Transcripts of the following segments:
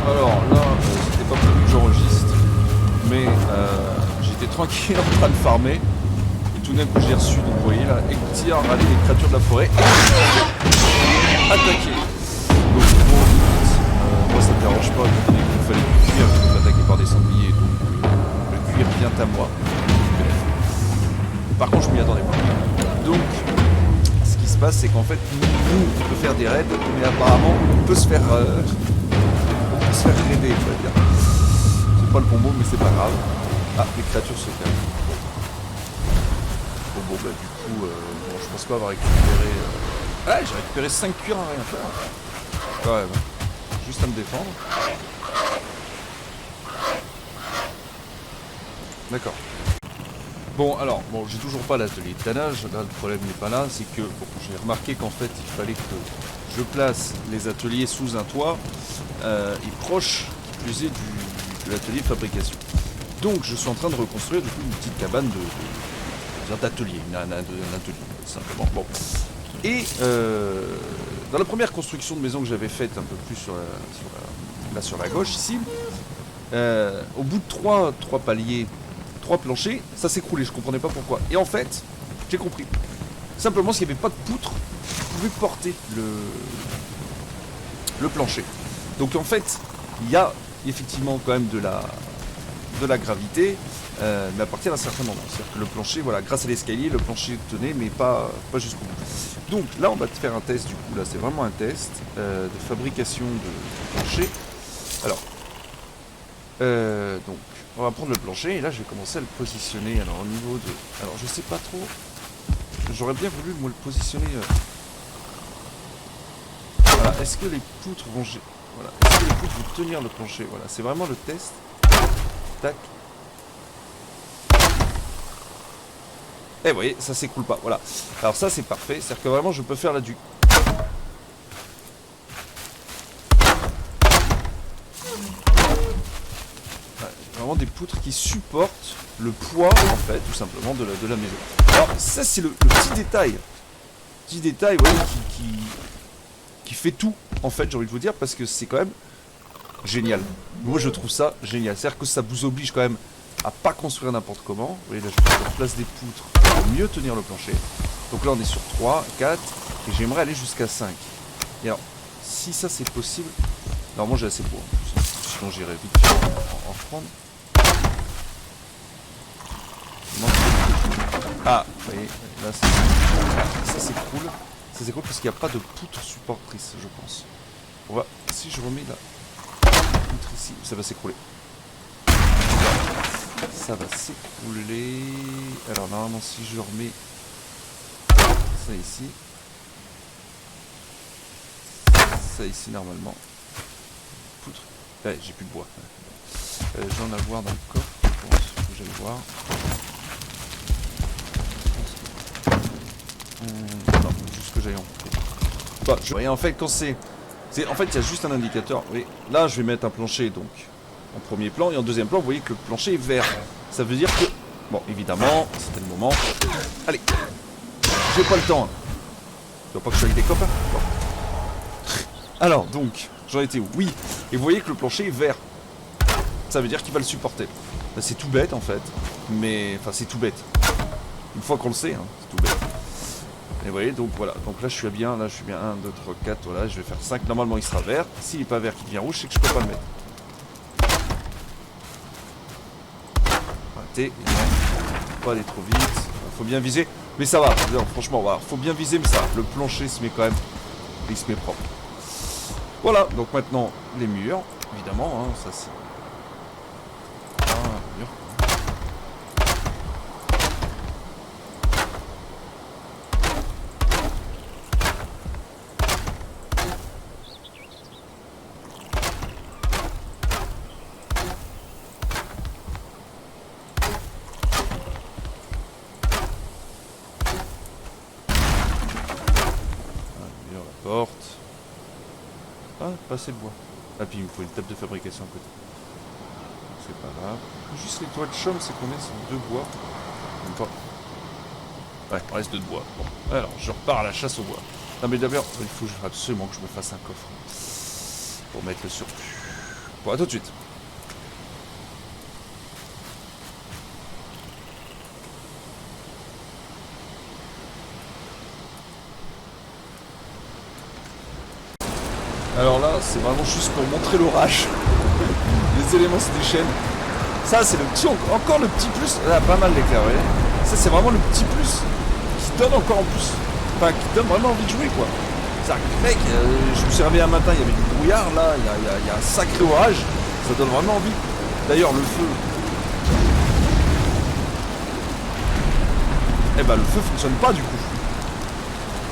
Alors là, c'était pas prévu que j'enregistre, mais j'étais tranquille en train de farmer, et tout d'un coup j'ai reçu, donc vous voyez là, écoutez, râler les créatures de la forêt, attaquer. Donc bon, moi ça me dérange pas, étant donné qu'il fallait du cuir, je suis attaqué par des sangliers, donc le cuir vient à moi. Par contre je m'y attendais pas. Donc, ce qui se passe, c'est qu'en fait, nous, on peut faire des raids, mais apparemment, on peut se faire raider, on va dire. C'est pas le bon mot, mais c'est pas grave. Ah, les créatures se calment. Bon, bah, du coup, bon, je pense pas avoir récupéré... Ah, j'ai récupéré 5 cuirs à rien faire. Quand même. Juste à me défendre. D'accord. Bon, alors, bon, j'ai toujours pas l'atelier de tannage. Là, le problème n'est pas là. C'est que bon, j'ai remarqué qu'en fait, il fallait que je place les ateliers sous un toit et proche, qui plus est, de l'atelier de fabrication. Donc, je suis en train de reconstruire du coup une petite cabane d'atelier, un atelier, simplement. Bon. Et dans la première construction de maison que j'avais faite un peu plus sur la gauche, ici, au bout de trois paliers, 3 planchers, ça s'écroulait, je comprenais pas pourquoi. Et en fait, j'ai compris. Simplement, s'il n'y avait pas de poutre, je pouvais porter le plancher. Donc en fait, il y a effectivement quand même de la gravité, mais à partir d'un certain moment. C'est-à-dire que le plancher, voilà, grâce à l'escalier, le plancher tenait, mais pas jusqu'au bout. Donc là, on va faire un test du coup. Là, c'est vraiment un test de fabrication de plancher. Alors, donc, on va prendre le plancher et là, je vais commencer à le positionner. Alors, au niveau de... Alors, je sais pas trop... J'aurais bien voulu moi, le positionner... Voilà, est-ce que les poutres vont... Voilà, est-ce que les poutres vont tenir le plancher? Voilà, c'est vraiment le test. Tac. Et vous voyez, ça s'écroule pas, voilà. Alors ça, c'est parfait. C'est-à-dire que vraiment, je peux faire là du... Vraiment des poutres qui supportent le poids, en fait, tout simplement, de la maison. Alors, ça, c'est le petit détail. Petit détail, vous voyez, qui fait tout, en fait, j'ai envie de vous dire, parce que c'est quand même génial. Moi, je trouve ça génial. C'est-à-dire que ça vous oblige quand même à pas construire n'importe comment. Vous voyez, là, je place des poutres pour mieux tenir le plancher. Donc là, on est sur 3, 4, et j'aimerais aller jusqu'à 5. Et alors, si ça, c'est possible... Normalement, j'ai assez pour. Sinon, j'irai vite en reprendre. Ah, vous voyez, là, ça s'écroule. Ça s'écroule parce qu'il n'y a pas de poutre supportrice, je pense. On va... Si je remets la poutre ici, ça va s'écrouler. Ça va s'écrouler. Alors normalement si je remets ça ici. Ça ici normalement. Poutre. Ouais, j'ai plus de bois. Je vais en avoir dans le coffre, je pense. Faut que j'aille voir. Non, juste que j'aille en. Bah, et en fait quand c'est. En fait il y a juste un indicateur. Oui. Là je vais mettre un plancher donc en premier plan, et en deuxième plan, vous voyez que le plancher est vert. Ça veut dire que... Bon, évidemment, c'était le moment. Allez. J'ai pas le temps. Tu vois pas que je suis avec des copains? Bon. Alors, donc, j'en étais où? Oui. Et vous voyez que le plancher est vert. Ça veut dire qu'il va le supporter. Ben, c'est tout bête, en fait. Mais... Enfin, c'est tout bête. Une fois qu'on le sait, hein, c'est tout bête. Et vous voyez, donc voilà. Donc là, je suis bien. Là, je suis bien. 1, 2, 3, 4. Voilà, je vais faire 5. Normalement, il sera vert. S'il n'est pas vert, qu'il devient rouge, c'est que je peux pas le mettre. Pas aller trop vite, faut bien viser, mais ça va, franchement, voilà, faut bien viser, mais ça va, le plancher se met quand même, il se met propre. Voilà, donc maintenant, les murs, évidemment, hein, ça c'est... mur. Porte. Ah, pas assez de bois. Ah, puis il me faut une table de fabrication à côté. C'est pas grave. Juste les toits de chaume, c'est combien? C'est 2 bois. Même pas. Ouais, il reste 2 de bois. Bon, alors, je repars à la chasse au bois. Non, mais d'abord, il faut absolument que je me fasse un coffre. Pour mettre le surplus. Bon, à tout de suite. Alors là, c'est vraiment juste pour montrer l'orage. Les éléments se déchaînent. Ça, c'est le petit, encore le petit plus. Là, pas mal l'éclair, vous voyez. Ça, c'est vraiment le petit plus qui donne encore en plus. Enfin, qui donne vraiment envie de jouer, quoi. C'est-à-dire que, mec, je me suis réveillé un matin, il y avait du brouillard, là, il y a un sacré orage. Ça donne vraiment envie. D'ailleurs, le feu. Eh ben, le feu fonctionne pas, du coup.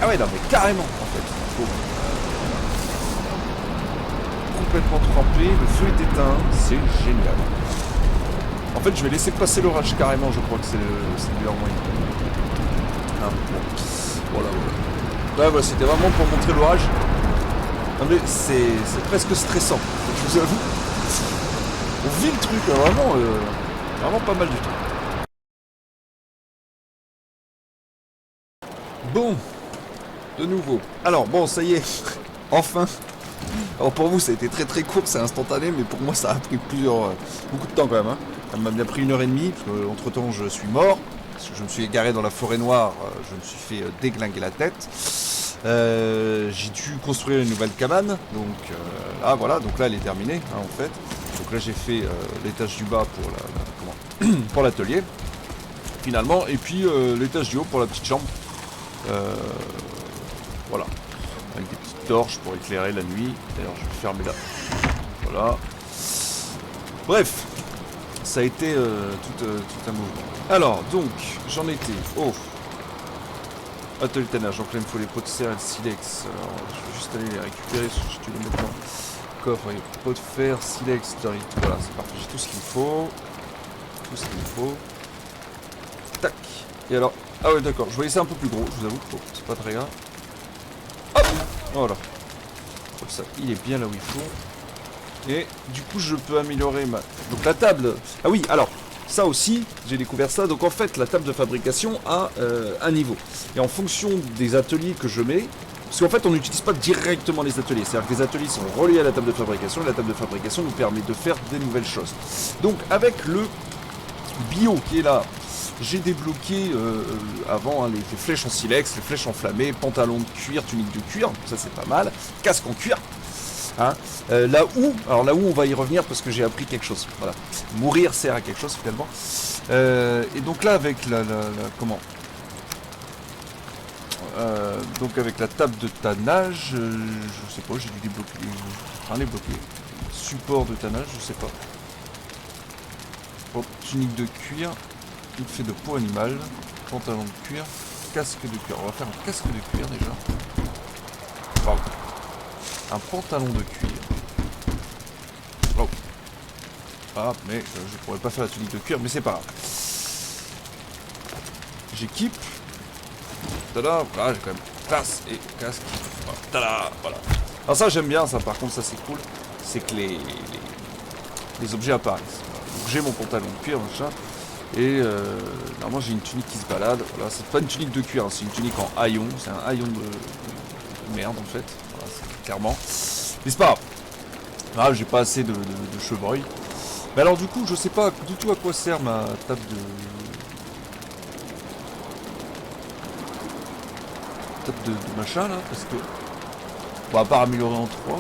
Ah ouais, non, mais carrément, en fait. Bon. Complètement trempé, le feu est éteint, c'est génial. En fait, je vais laisser passer l'orage carrément, je crois que c'est le meilleur moyen. Ah, bon. Voilà. Là, voilà, c'était vraiment pour montrer l'orage. Non mais c'est presque stressant, je vous avoue. On vit le truc, vraiment, vraiment pas mal du tout. Bon, de nouveau. Alors, bon, ça y est, enfin. Alors pour vous ça a été très très court, c'est instantané, mais pour moi ça a pris beaucoup de temps quand même. Hein. Ça m'a bien pris 1h30, parce qu'entre temps je suis mort, parce que je me suis égaré dans la forêt noire, je me suis fait déglinguer la tête. J'ai dû construire une nouvelle cabane, donc là voilà, donc là elle est terminée hein, en fait. Donc là j'ai fait l'étage du bas pour pour l'atelier, finalement, et puis l'étage du haut pour la petite chambre. Voilà. Avec des petites torches pour éclairer la nuit. D'ailleurs, je vais fermer là. Voilà. Bref, ça a été tout un mouvement. Alors, donc, j'en étais. Oh, atelier de tannage. Donc là, il me faut les pots de serre et le silex. Alors, je vais juste aller les récupérer. Je te les mets dans le coffre. Oui. Pots de fer, silex, voilà, c'est parfait. J'ai tout ce qu'il faut. Tout ce qu'il faut. Tac. Et alors, ah ouais, d'accord. Je voyais ça un peu plus gros, je vous avoue. Bon, c'est pas très grave. Voilà. Comme ça, il est bien là où il faut. Et du coup, je peux améliorer ma... Donc la table... Ah oui, alors, ça aussi, j'ai découvert ça. Donc en fait, la table de fabrication a un niveau. Et en fonction des ateliers que je mets... Parce qu'en fait, on n'utilise pas directement les ateliers. C'est-à-dire que les ateliers sont reliés à la table de fabrication. Et la table de fabrication nous permet de faire des nouvelles choses. Donc avec le bio qui est là... J'ai débloqué avant hein, les flèches en silex, les flèches enflammées, pantalon de cuir, tunique de cuir, ça c'est pas mal, casque en cuir. Hein. Là où on va y revenir parce que j'ai appris quelque chose. Voilà. Mourir sert à quelque chose finalement. Et donc là avec donc avec la table de tannage, je sais pas, j'ai dû débloquer les bloquer. Support de tannage, je sais pas. Bon, tunique de cuir. Il fait de peau animale, pantalon de cuir, casque de cuir. On va faire un casque de cuir déjà. Pardon. Un pantalon de cuir. Oh. Ah, mais je pourrais pas faire la tunique de cuir, mais c'est pas grave. J'équipe. Tada, voilà, j'ai quand même place et casque. Voilà. Tada, voilà. Alors ça j'aime bien, ça par contre, ça c'est cool. C'est que les objets apparaissent. Voilà. Donc j'ai mon pantalon de cuir, machin. Et normalement j'ai une tunique qui se balade. Voilà, c'est pas une tunique de cuir, hein, c'est une tunique en haillon. C'est un haillon de merde en fait. Voilà, clairement. Mais c'est pas grave. Ah, j'ai pas assez de chevreuil. Mais alors du coup, je sais pas du tout à quoi sert ma table de machin là, parce que bon, à part améliorer en 3.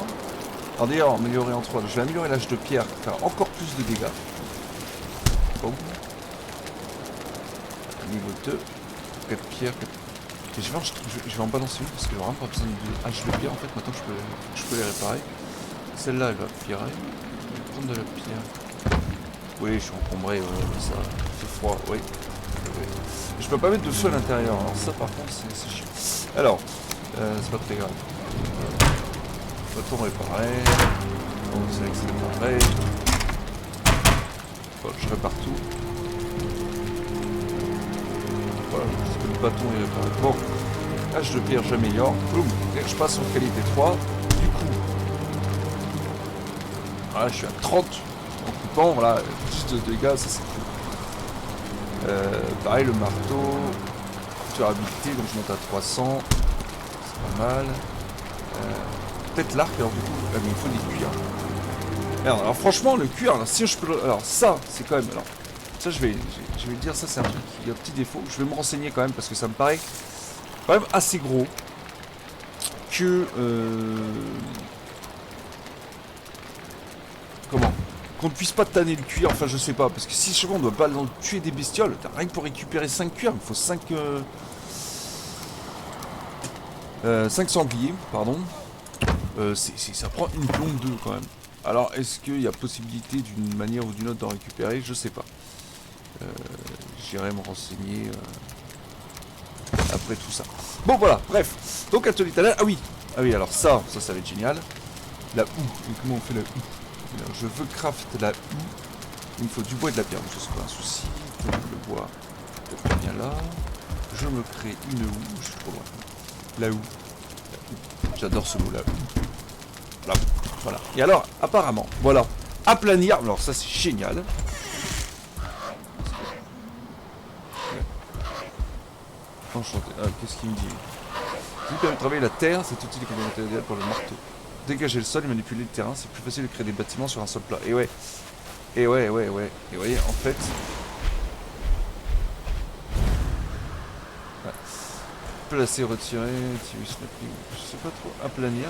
Alors d'ailleurs, améliorer en 3, je vais améliorer l'âge de pierre, faire encore plus de dégâts. Bon. Niveau 2, 4 pierres, 4... Et je vais en balancer une parce que j'ai vraiment pas besoin de hache de pierre en fait, maintenant je peux les réparer. Celle-là elle va virer. Je vais prendre de la pierre. Oui, je suis encombré, ça fait froid, oui. Je peux pas mettre de feu à l'intérieur, alors ça par contre c'est chiant. Alors, c'est pas très grave. Bâton réparé. Bon, c'est vrai que c'est réparé. Bon, je répare tout. Voilà, parce que le bâton est réparé. Bon, hache de pierre j'améliore. Boum, je passe en qualité 3. Du coup, voilà, je suis à 30 en coupant, voilà, juste de dégâts, ça c'est cool. Pareil, le marteau, durabilité, donc je monte à 300, c'est pas mal. Peut-être l'arc, alors du coup, mais il faut des cuirs. Merde, alors franchement, le cuir, alors, si je peux... Alors ça, c'est quand même... Alors, ça, je vais dire, ça, c'est un truc qui a un petit défaut. Je vais me renseigner quand même, parce que ça me paraît quand même assez gros. Que... Comment? Qu'on ne puisse pas tanner le cuir, enfin, je sais pas. Parce que si je on doit pas tuer des bestioles, rien que pour récupérer 5 cuirs, il faut 5... 5 sangliers, pardon. Ça prend une plombe 2 quand même. Alors, est-ce qu'il y a possibilité d'une manière ou d'une autre d'en récupérer? Je sais pas. J'irai me renseigner après tout ça. Bon, voilà, bref. Donc, atelier talent. Ah oui, alors ça va être génial. La houe. Et comment on fait la houe? Alors, je veux craft la houe. Il me faut du bois et de la pierre. Donc, c'est pas un souci. Donc, le bois, peut-être bien là. Je me crée une houe. Je suis trop loin. La houe. J'adore ce mot là. Voilà. Et alors, apparemment, voilà. Aplanir. Alors ça c'est génial. Enchanté. Ah, qu'est-ce qu'il me dit? Vous permet de travailler la terre, c'est utile comme matériel pour le marteau. Dégager le sol et manipuler le terrain, c'est plus facile de créer des bâtiments sur un sol plat. Et ouais. Et vous voyez, en fait. Ouais. Placer, retirer, tirer, snapping. Je sais pas trop. Aplanir.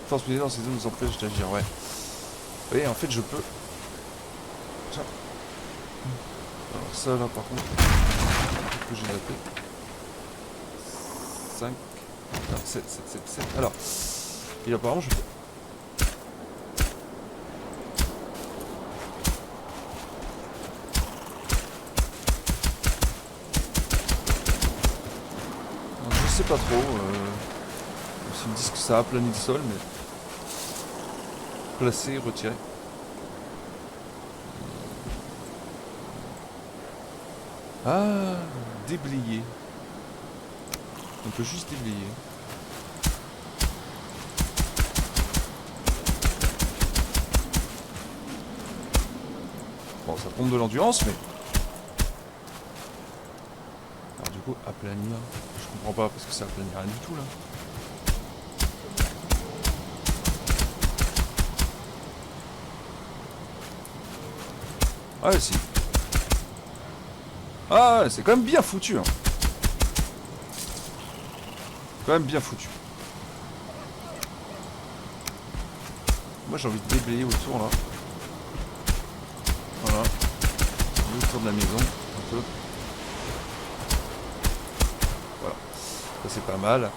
Force militaire dans ces zones nous empêche d'agir, ouais. Vous voyez, en fait, je peux... Tiens. Alors ça, là, par contre... que j'ai zappé. 5... Non, 7. Alors... Et apparemment, je peux... Alors, je sais pas trop. Ils me disent que ça aplanit le sol, mais... Placer, retirer. Ah, déblayer. On peut juste déblayer. Bon, ça pompe de l'endurance, mais... Alors du coup, aplanir... Je comprends pas, parce que ça aplanit rien du tout, là. Ouais, si. Ah, c'est quand même bien foutu, hein. Quand même bien foutu. Moi, j'ai envie de déblayer autour, là. Voilà. Autour de la maison, un peu. Voilà. Ça, c'est pas mal.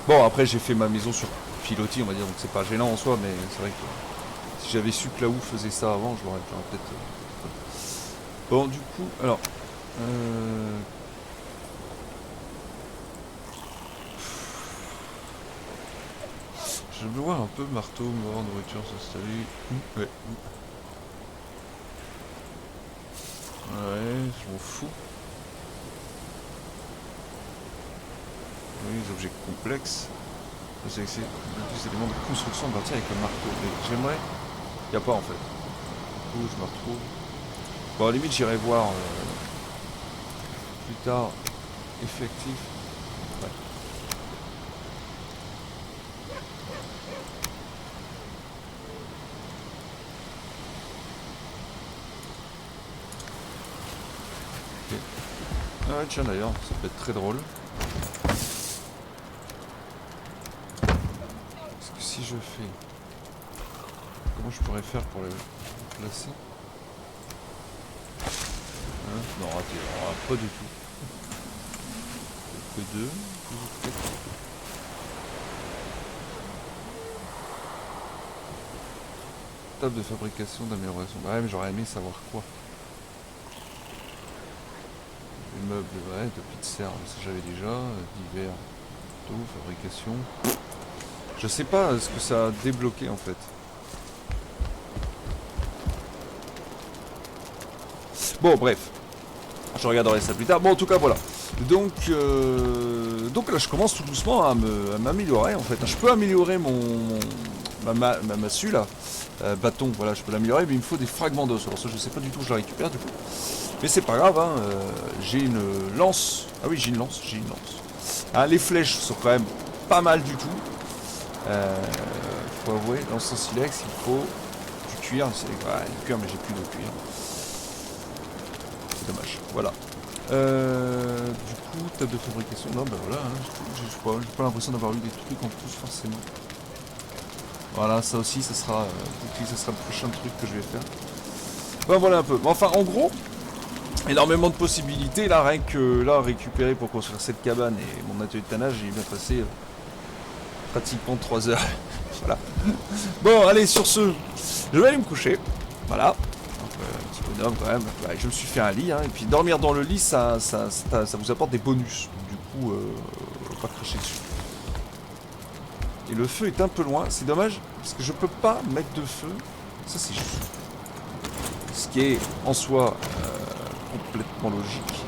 Bon, après, j'ai fait ma maison sur pilotis, on va dire, donc c'est pas gênant en soi, mais c'est vrai que si j'avais su que la houe faisait ça avant, j'aurais peut-être... Bon, du coup, alors... Je me vois un peu marteau, mort, nourriture, s'installer. Ouais. Ouais, je m'en fous. Oui, les objets complexes. C'est plus d'éléments de construction de bâtir avec le marteau. Mais j'aimerais... Il n'y a pas en fait. Du coup, je me retrouve... Bon, à la limite, j'irai voir plus tard. Effectif. Ouais. Okay. Ah ouais, tiens d'ailleurs, ça peut être très drôle. Parce que si je fais... Comment je pourrais faire pour le placer? Hein? Non, raté, alors, pas du tout. Que 2, table de fabrication d'amélioration. Ouais, mais j'aurais aimé savoir quoi. Les meubles, ouais, tapis de serre, ça j'avais déjà. Divers, tout, fabrication. Je sais pas ce que ça a débloqué en fait. Bon, bref. Je regarderai ça plus tard. Bon, en tout cas, voilà. Donc là, je commence tout doucement à m'améliorer en fait. Je peux améliorer ma massue là. Bâton, voilà, je peux l'améliorer, mais il me faut des fragments d'os. Alors ça, je sais pas du tout où je la récupère du coup. Mais c'est pas grave, hein. J'ai une lance. Ah oui, j'ai une lance. Hein, les flèches sont quand même pas mal du tout. Faut avouer, lance sans silex, il faut du cuir, c'est du cuir, mais j'ai plus de cuir. C'est dommage. Voilà. Du coup, table de fabrication. Non, bah voilà, hein, j'ai pas l'impression d'avoir eu des trucs en plus forcément. Voilà, ça aussi, ça sera le prochain truc que je vais faire. Ben voilà un peu. Mais enfin, en gros, énormément de possibilités. Là, rien que là, récupérer pour construire cette cabane et mon atelier de tannage, j'ai bien passé pratiquement 3 heures. Voilà. Bon, allez, sur ce, je vais aller me coucher. Voilà. Un petit bonhomme quand même. Ouais, je me suis fait un lit, hein, et puis dormir dans le lit, ça vous apporte des bonus. Du coup, pas cracher dessus. Et le feu est un peu loin, c'est dommage, parce que je peux pas mettre de feu. Ça c'est juste. Ce qui est en soi complètement logique.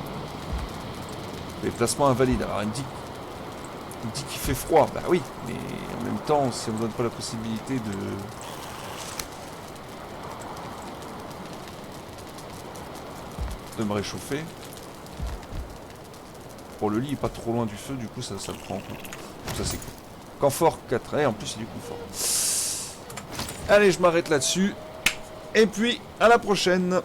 Déplacement invalide. Alors il me dit qu'il fait froid. Bah oui, mais en même temps, si on me donne pas la possibilité de me réchauffer. Pour le lit, il est pas trop loin du feu, du coup ça le prend en compte. Donc ça c'est cool. Confort 4, et en plus c'est du confort. Allez, je m'arrête là-dessus. Et puis, à la prochaine.